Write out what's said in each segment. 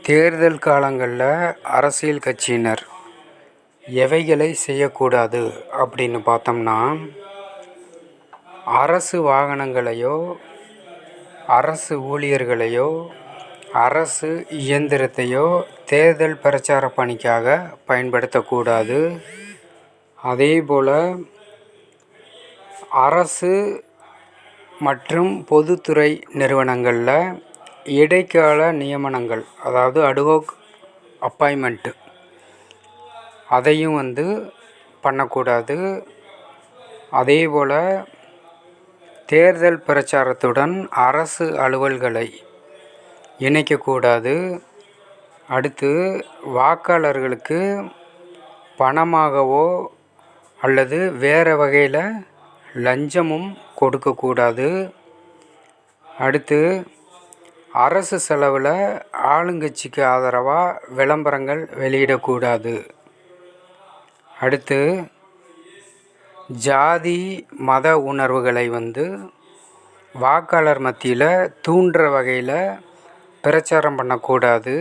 தேர்தல் காலங்களில் அரசியல் கட்சியினர் எவைகளை செய்யக்கூடாது அப்படின்னு பார்த்தோம்னா, அரசு வாகனங்களையோ அரசு ஊழியர்களையோ அரசு இயந்திரத்தையோ தேர்தல் பிரச்சார பணிக்காக பயன்படுத்தக்கூடாது. அதேபோல் அரசு மற்றும் பொதுத்துறை நிறுவனங்களில் இடைக்கால நியமனங்கள், அதாவது அட்ஹாக் அப்பாயின்மெண்ட்டு, அதையும் பண்ணக்கூடாது. அதேபோல் தேர்தல் பிரச்சாரத்துடன் அரசு அலுவல்களை இணைக்கக்கூடாது. அடுத்து வாக்காளர்களுக்கு பணமாகவோ அல்லது வேறு வகையில் லஞ்சமும் கொடுக்கக்கூடாது. அடுத்து அரசு செலவில் ஆளுங்கட்சிக்கு ஆதரவாக விளம்பரங்கள் வெளியிடக்கூடாது. அடுத்து ஜாதி மத உணர்வுகளை வாக்காளர் மத்தியில் தூண்டுற வகையில் பிரச்சாரம் பண்ணக்கூடாது.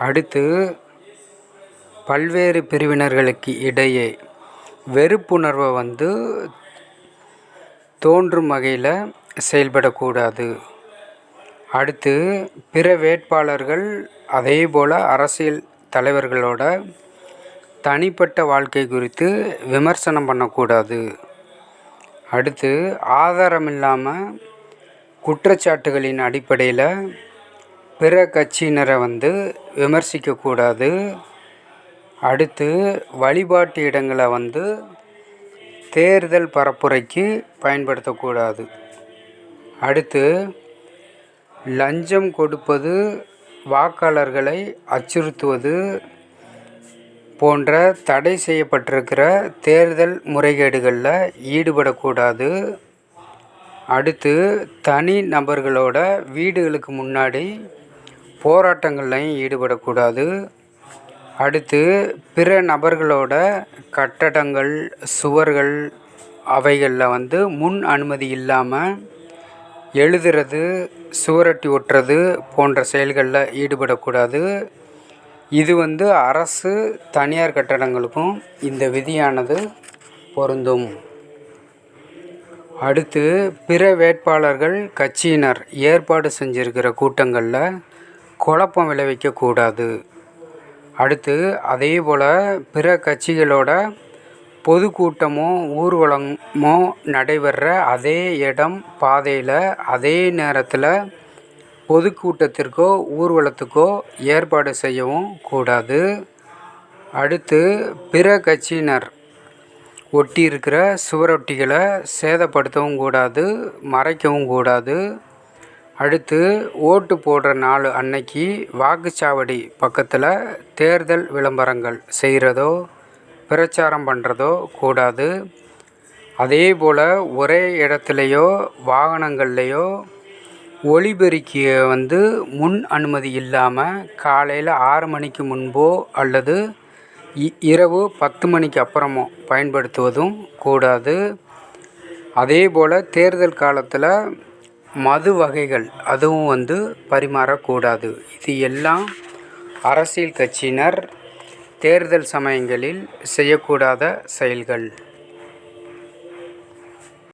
அடுத்து பல்வேறு பிரிவினர்களுக்கு இடையே வெறுப்புணர்வை தோன்றும் வகையில் செயல்படக்கூடாது. அடுத்து பிற வேட்பாளர்கள் அதேபோல் அரசியல் தலைவர்களோட தனிப்பட்ட வாழ்க்கை குறித்து விமர்சனம் பண்ணக்கூடாது. அடுத்து ஆதாரமில்லாமல் குற்றச்சாட்டுகளின் அடிப்படையில் பிற கட்சியினரை விமர்சிக்கக்கூடாது. அடுத்து வழிபாட்டு இடங்களை தேர்தல் பரப்புரைக்கு பயன்படுத்தக்கூடாது. அடுத்து லஞ்சம் கொடுப்பது, வாக்காளர்களை அச்சுறுத்துவது போன்ற தடை செய்யப்பட்டிருக்கிற தேர்தல் முறைகேடுகளில் ஈடுபடக்கூடாது. அடுத்து தனி நபர்களோட வீடுகளுக்கு முன்னாடி போராட்டங்கள்லையும் ஈடுபடக்கூடாது. அடுத்து பிற நபர்களோட கட்டடங்கள், சுவர்கள், அவைகளில் முன் அனுமதி இல்லாமல் எழுதுறது, சுவரொட்டி ஒட்டுறது போன்ற செயல்களில் ஈடுபடக்கூடாது. இது அரசு தனியார் கட்டடங்களுக்கும் இந்த விதியானது பொருந்தும். அடுத்து பிற வேட்பாளர்கள் கட்சியினர் ஏற்பாடு செஞ்சிருக்கிற கூட்டங்களில் குழப்பம் விளைவிக்கக்கூடாது. அடுத்து அதேபோல் பிற கட்சிகளோட பொதுக்கூட்டமோ ஊர்வலமோ நடைபெற அதே இடம், பாதையில் அதே நேரத்தில் பொதுக்கூட்டத்திற்கோ ஊர்வலத்துக்கோ ஏற்பாடு செய்யவும் கூடாது. அடுத்து பிற கட்சியினர் ஒட்டியிருக்கிற சுவரொட்டிகளை சேதப்படுத்தவும் கூடாது, மறைக்கவும் கூடாது. அடுத்து ஓட்டு போடுற நாள் அன்னைக்கு வாக்குச்சாவடி பக்கத்தில் தேர்தல் விளம்பரங்கள் செய்கிறதோ பிரச்சாரம் பண்ணுறதோ கூடாது. அதேபோல் ஒரே இடத்துலையோ வாகனங்கள்லையோ ஒலிபெருக்கியை முன் அனுமதி இல்லாமல் காலையில் 6 மணிக்கு முன்போ அல்லது இரவு 10 மணிக்கு அப்புறமோ பயன்படுத்துவதும் கூடாது. அதேபோல் தேர்தல் காலத்தில் மது வகைகள் அதுவும் பரிமாறக்கூடாது. இது எல்லாம் அரசியல் கட்சியினர் தேர்தல் சமயங்களில் செய்யக்கூடாத செயல்கள்.